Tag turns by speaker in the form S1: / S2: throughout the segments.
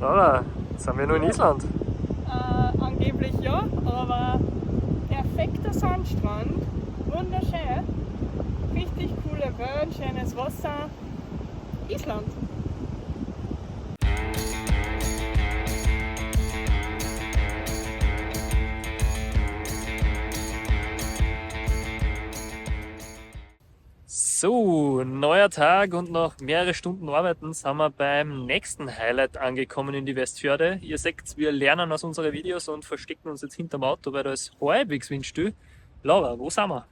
S1: Oder? Sind wir nur in Island?
S2: Angeblich ja, aber perfekter Sandstrand, wunderschön, richtig coole Wellen, schönes Wasser, Island.
S1: So, neuer Tag und nach mehrere Stunden Arbeiten sind wir beim nächsten Highlight angekommen in die Westfjorde. Ihr seht, wir lernen aus unseren Videos und verstecken uns jetzt hinterm Auto, weil da ist halbwegs windstill. Laura, wo sind wir?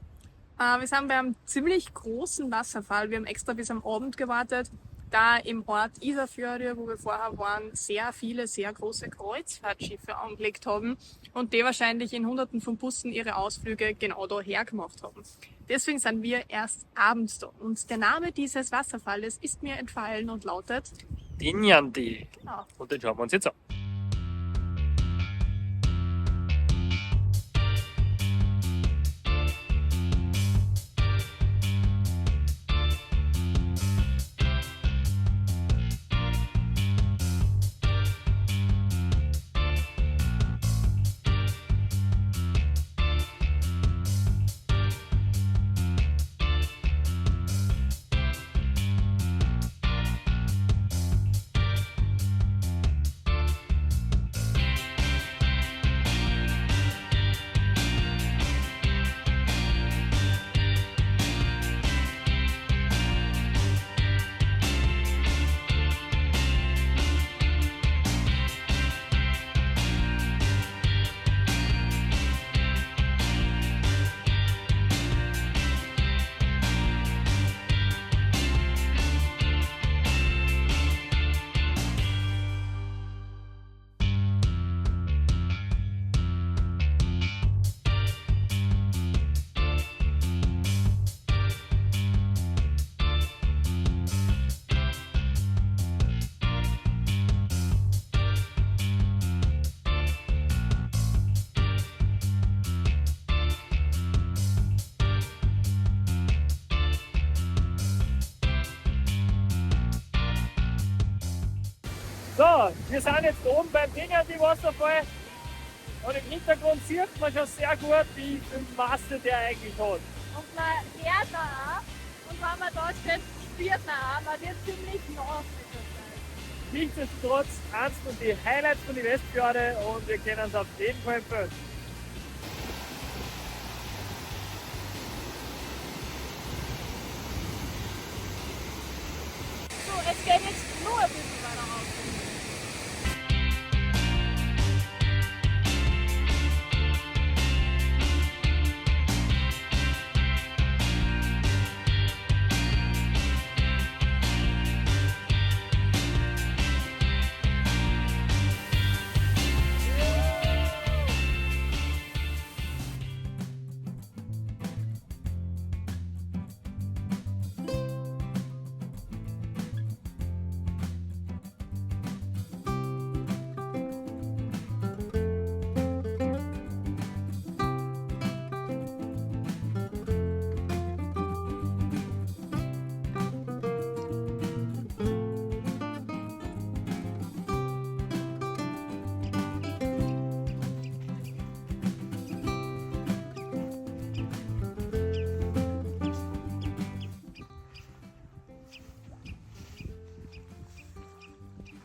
S2: Wir sind bei einem ziemlich großen Wasserfall. Wir haben extra bis am Abend gewartet, da im Ort Isafjörður, wo wir vorher waren, sehr viele, sehr große Kreuzfahrtschiffe angelegt haben und die wahrscheinlich in Hunderten von Bussen ihre Ausflüge genau daher gemacht haben. Deswegen sind wir erst abends da. Und der Name dieses Wasserfalles ist mir entfallen und lautet...
S1: Dinjandi.
S2: Genau.
S1: Und den schauen wir uns jetzt an. So, wir sind jetzt oben beim Dinjandi-Wasserfall und im Hintergrund sieht man schon sehr gut, wie viel Masse der eigentlich hat.
S2: Und man hört da und wenn man da steht, spürt man auch, man wird ziemlich nass mit der Zeit.
S1: Nichtsdestotrotz eins von den Highlights von die Westfjorde und wir können es auf jeden Fall empfehlen.
S2: So, es geht jetzt nur ein bisschen weiter raus.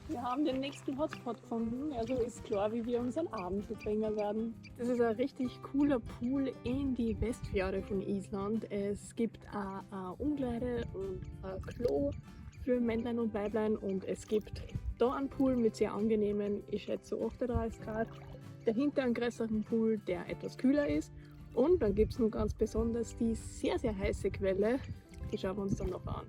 S2: Wir haben den nächsten Hotspot gefunden, also ist klar, wie wir unseren Abend verbringen werden. Das ist ein richtig cooler Pool in die Westfjorde von Island. Es gibt auch eine Umkleide und ein Klo für Männlein und Weiblein und es gibt da einen Pool mit sehr angenehmen, ich schätze so 38 Grad. Dahinter einen größeren Pool, der etwas kühler ist. Und dann gibt es noch ganz besonders die sehr, sehr heiße Quelle. Die schauen wir uns dann noch an.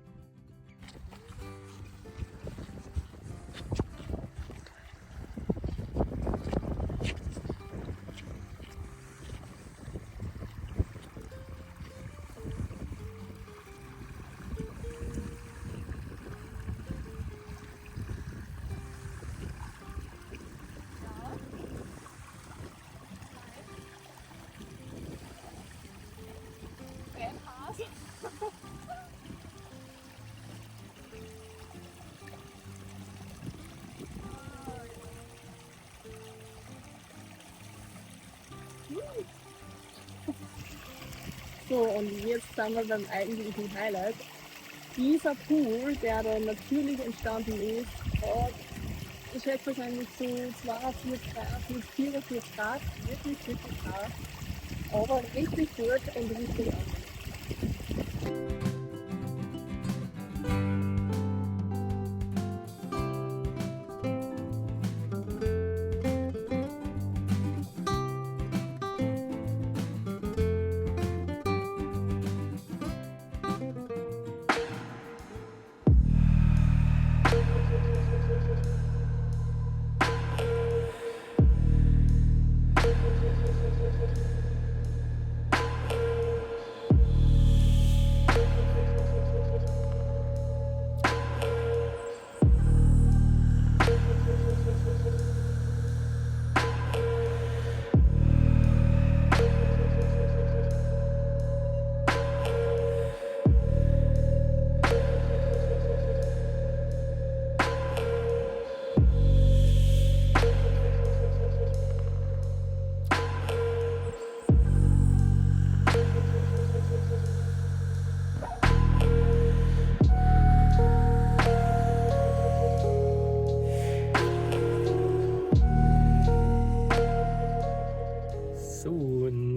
S2: So, und jetzt sind wir beim eigentlichen Highlight. Dieser Pool, der da natürlich entstanden ist, hat, ich schätze wahrscheinlich so 42 Grad bis 44 Grad, wirklich, wirklich hart, aber richtig gut und richtig angenehm.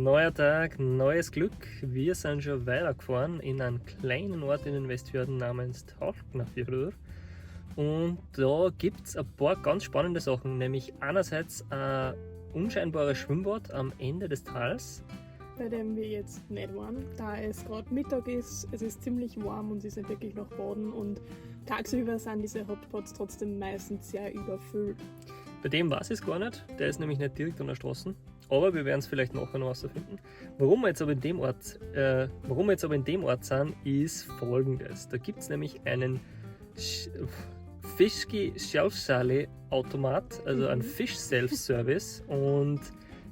S1: Neuer Tag, neues Glück. Wir sind schon weitergefahren in einen kleinen Ort in den Westfjorden namens Tálknafjörður. Und da gibt es ein paar ganz spannende Sachen, nämlich einerseits ein unscheinbares Schwimmbad am Ende des Tals.
S2: Bei dem wir jetzt nicht waren, da es gerade Mittag ist, es ist ziemlich warm und es ist nicht wirklich nach Baden und tagsüber sind diese Hotspots trotzdem meistens sehr überfüllt.
S1: Bei dem weiß ich es gar nicht, der ist nämlich nicht direkt an der Straße, aber wir werden es vielleicht nachher noch herausfinden. Warum wir jetzt aber in dem Ort sind, ist folgendes. Da gibt es nämlich einen Fischki Self-Sale Automat, also einen Fisch-Self-Service, und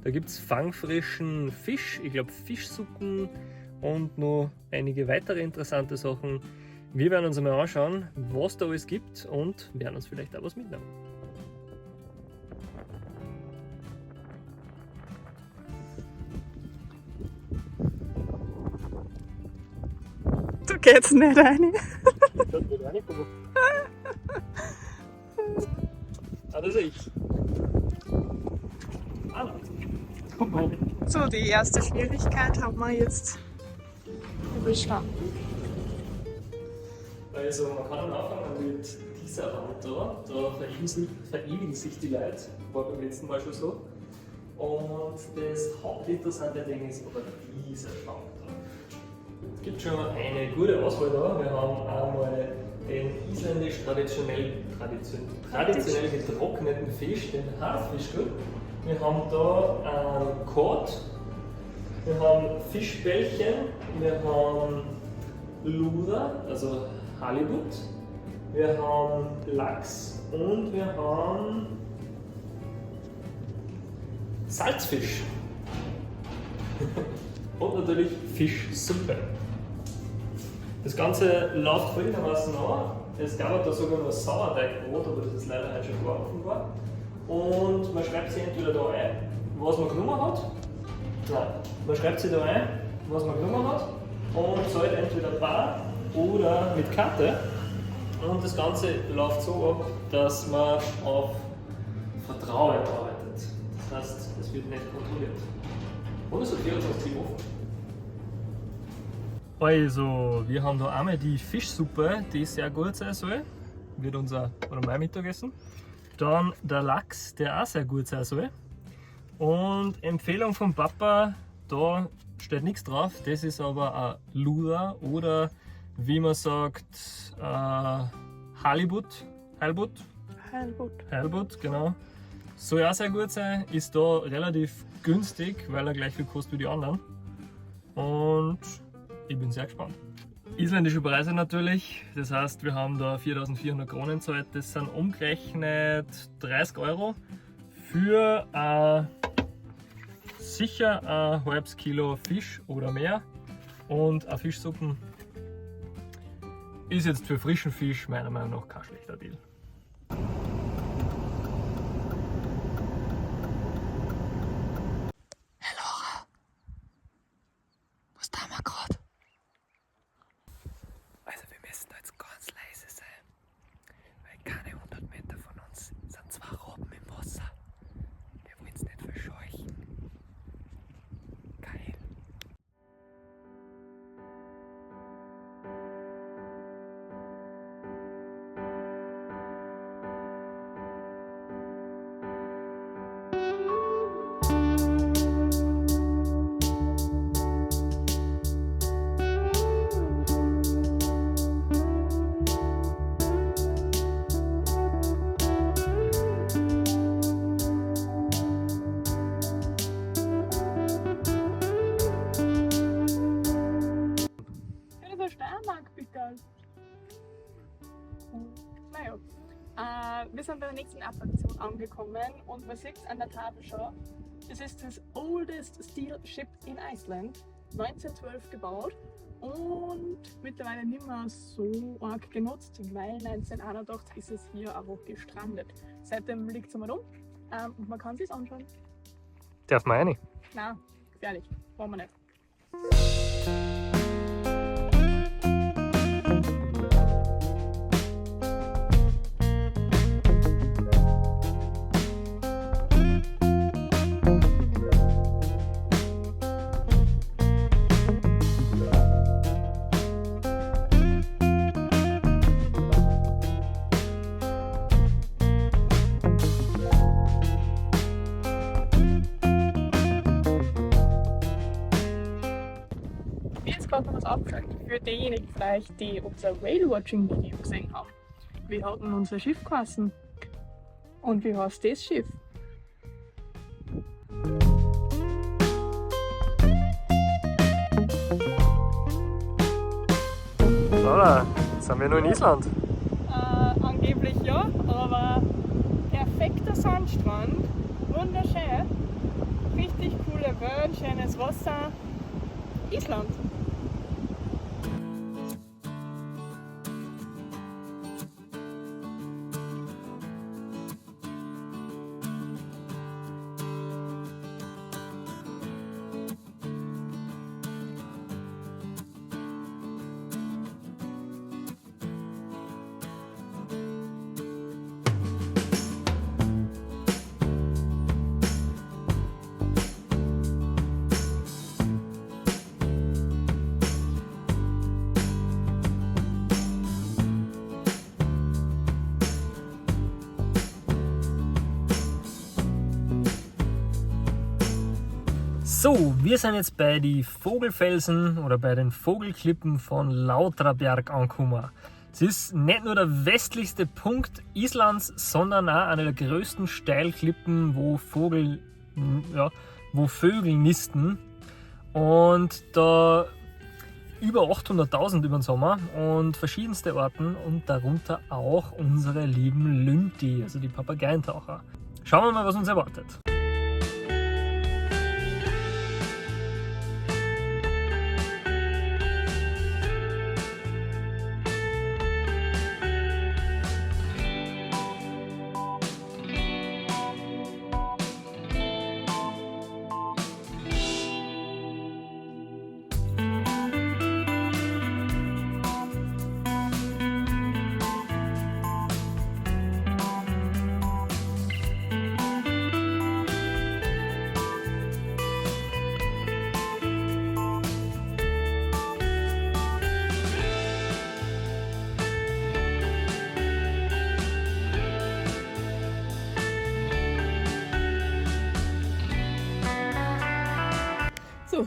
S1: da gibt es fangfrischen Fisch, ich glaube Fischsuppen und noch einige weitere interessante Sachen. Wir werden uns einmal anschauen, was da alles gibt und werden uns vielleicht auch was mitnehmen.
S2: Du gehst nicht rein.
S1: Ah, das ist ich. Ah, komm mal.
S2: So, die erste Schwierigkeit haben wir jetzt überstanden.
S1: Also man kann anfangen mit dieser Wand da. Da verewigen sich die Leute. War beim letzten Mal schon so. Und das Hauptinteressante Ding ist aber diese Wand da. Es gibt schon eine gute Auswahl da. Wir haben einmal den isländisch traditionell getrockneten Fisch, den Hartfischl. Wir haben da einen Kod, wir haben Fischbällchen, wir haben Luder, also Halibut, wir haben Lachs und wir haben Salzfisch. Und natürlich Fischsuppe. Das Ganze läuft folgendermaßen an. Es gab da sogar noch Sauerteigbrot, aber das ist leider halt schon gar offenbar. Und man schreibt sich entweder da ein, was man genommen hat. Nein, man schreibt sich da ein, was man genommen hat und zahlt entweder bar oder mit Karte. Und das Ganze läuft so ab, dass man auf Vertrauen arbeitet. Das heißt, es wird nicht kontrolliert. Und es hat 24 offen. Also, wir haben da einmal die Fischsuppe, die sehr gut sein soll. Wird unser oder mein Mittagessen. Dann der Lachs, der auch sehr gut sein soll. Und Empfehlung vom Papa, da steht nichts drauf. Das ist aber ein Luder oder wie man sagt, Halibut, genau. Soll auch sehr gut sein, ist da relativ günstig, weil er gleich viel kostet wie die anderen. Und ich bin sehr gespannt. Isländische Preise natürlich, das heißt, wir haben da 4.400 Kronen gezahlt, das sind umgerechnet 30 € für sicher ein halbes Kilo Fisch oder mehr. Und eine Fischsuppe ist jetzt für frischen Fisch meiner Meinung nach kein schlechter Deal.
S2: Hey Laura, was tun wir gerade? Naja, wir sind bei der nächsten Attraktion angekommen und man sieht es an der Tafel schon. Es ist das oldest steel ship in Iceland, 1912 gebaut und mittlerweile nicht mehr so arg genutzt, weil 1981 ist es hier einfach gestrandet. Seitdem liegt es einmal rum und man kann es sich anschauen.
S1: Darf man rein?
S2: Nein, gefährlich, wollen wir nicht. Jetzt gerade noch was aufgeschaltet für diejenigen vielleicht, die unser Whale-Watching-Video gesehen haben. Wir hatten unser Schiff geheißen. Und wie heißt das Schiff?
S1: Laura, jetzt sind wir nur in Island.
S2: Angeblich ja, aber perfekter Sandstrand, wunderschön, richtig coole Wellen, schönes Wasser, Island.
S1: So, wir sind jetzt bei den Vogelfelsen oder bei den Vogelklippen von Lautrabjarg angekommen. Es ist nicht nur der westlichste Punkt Islands, sondern auch eine der größten Steilklippen, wo Vögel nisten. Und da über 800.000 über den Sommer und verschiedenste Arten und darunter auch unsere lieben Lynti, also die Papageientaucher. Schauen wir mal, was uns erwartet.
S2: So,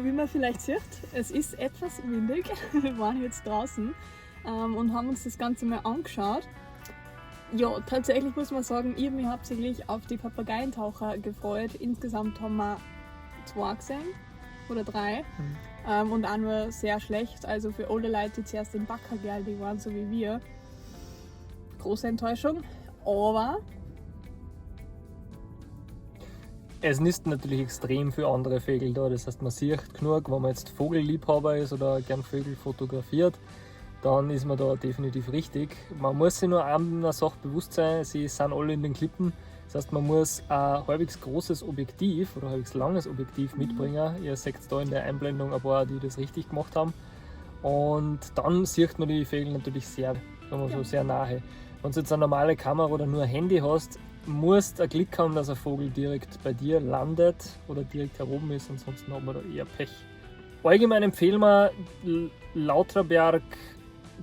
S2: wie man vielleicht sieht, es ist etwas windig. Wir waren jetzt draußen und haben uns das Ganze mal angeschaut. Ja, tatsächlich muss man sagen, ich habe mich hauptsächlich auf die Papageientaucher gefreut. Insgesamt haben wir 2 gesehen oder 3 und auch nur sehr schlecht. Also für alle Leute, die zuerst in Bakkergerl, die waren so wie wir. Große Enttäuschung, aber
S1: Es nisten natürlich extrem viele andere Vögel da, das heißt man sieht genug, wenn man jetzt Vogelliebhaber ist oder gern Vögel fotografiert, dann ist man da definitiv richtig. Man muss sich nur einer Sache bewusst sein, sie sind alle in den Klippen, das heißt man muss ein halbwegs großes Objektiv oder ein halbwegs langes Objektiv mitbringen. Ihr seht da in der Einblendung ein paar, die das richtig gemacht haben. Und dann sieht man die Vögel natürlich sehr, sagen wir so, sehr nahe. Wenn du jetzt eine normale Kamera oder nur ein Handy hast, musst ein Glück haben, dass ein Vogel direkt bei dir landet oder direkt heroben ist, ansonsten hat man da eher Pech. Allgemein empfehlen wir Lautrabjarg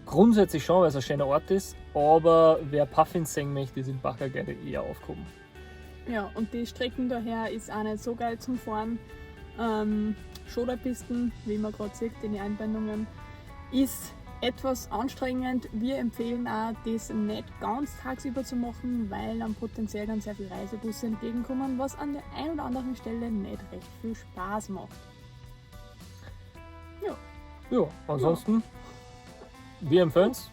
S1: grundsätzlich schon, weil es ein schöner Ort ist, aber wer Puffins sehen möchte, ist in Bakkergerl eher aufgehoben.
S2: ja, und die Strecken daher ist auch nicht so geil zum Fahren. Schoderpisten, wie man gerade sieht in den Einblendungen, ist etwas anstrengend. Wir empfehlen auch, das nicht ganz tagsüber zu machen, weil dann potenziell dann sehr viele Reisebusse entgegenkommen, was an der einen oder anderen Stelle nicht recht viel Spaß macht.
S1: Ja, ansonsten Wir empfehlen's.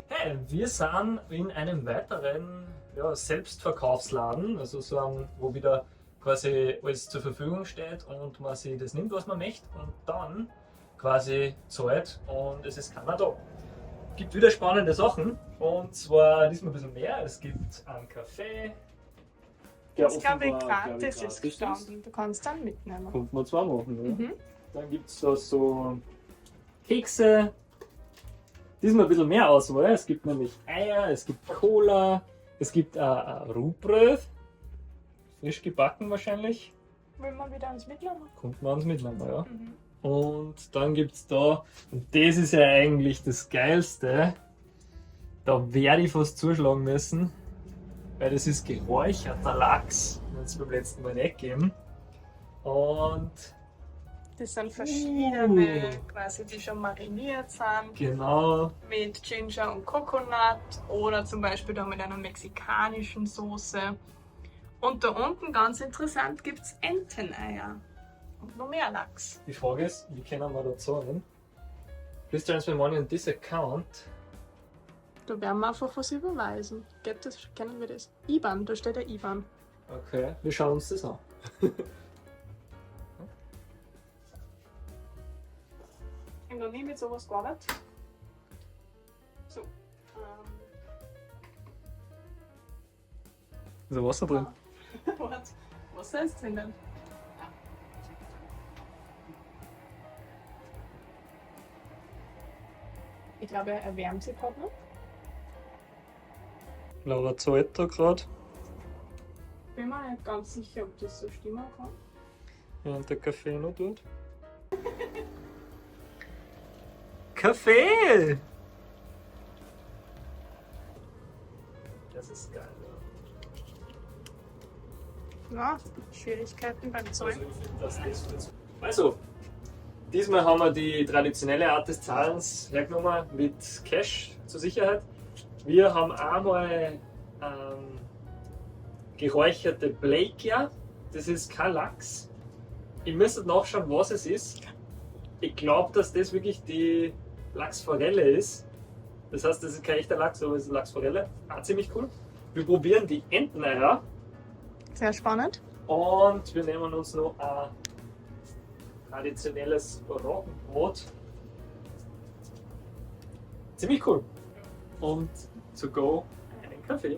S1: Hey, wir sind in einem weiteren Selbstverkaufsladen, also so einem, wo wieder quasi alles zur Verfügung steht und man sich das nimmt, was man möchte und dann quasi zahlt und es ist keiner da. Es gibt wieder spannende Sachen und zwar diesmal ein bisschen mehr. Es gibt einen Kaffee.
S2: Das glaube ich gratis ist gestanden. Du kannst dann mitnehmen.
S1: Kommt man zwar machen, oder?
S2: Mhm.
S1: Dann gibt es da so Kekse. Diesmal ein bisschen mehr Auswahl. Es gibt nämlich Eier, es gibt Cola, es gibt Rugbrot. Frisch gebacken wahrscheinlich.
S2: Will man wieder ans Mitnehmen?
S1: Kommt man ans Mitnehmen, ja.
S2: Mhm.
S1: Und dann gibt es da, und das ist ja eigentlich das Geilste, da werde ich fast zuschlagen müssen, weil das ist geräucherter Lachs. Den hat es beim letzten Mal nicht gegeben. Und
S2: Das sind verschiedene, quasi, die schon mariniert sind.
S1: genau,
S2: Mit Ginger und Coconut oder zum Beispiel da mit einer mexikanischen Soße. Und da unten, ganz interessant, gibt es Enteneier. Und noch mehr Lachs.
S1: die Frage ist, wie können wir da zahlen? Please transfer money on this account.
S2: Da werden wir einfach was überweisen. Geht das? Kennen wir das? IBAN, da steht der IBAN.
S1: Okay, wir schauen uns das an.
S2: Ich habe noch nie mit sowas gearbeitet. So.
S1: Ist da Wasser drin?
S2: Warte, Wasser ist drinnen. Ich glaube, er erwärmt sich gerade noch.
S1: Laura zahlt da gerade.
S2: Bin mir nicht ganz sicher, ob das so stimmen kann.
S1: Während der Kaffee noch tut. Kaffee! Das ist geil.
S2: Ja, Schwierigkeiten beim Zahlen.
S1: Also, diesmal haben wir die traditionelle Art des Zahlens hergenommen mit Cash zur Sicherheit. Wir haben einmal geräucherte Blakea. Das ist kein Lachs. Ich müsste nachschauen, was es ist. Ich glaube, dass das wirklich die Lachsforelle ist. Das heißt, das ist kein echter Lachs, aber es ist Lachsforelle. Auch ziemlich cool. Wir probieren die Enteneier
S2: Sehr spannend.
S1: und wir nehmen uns noch ein traditionelles Roggenbrot. Ziemlich cool. Und to go einen Kaffee.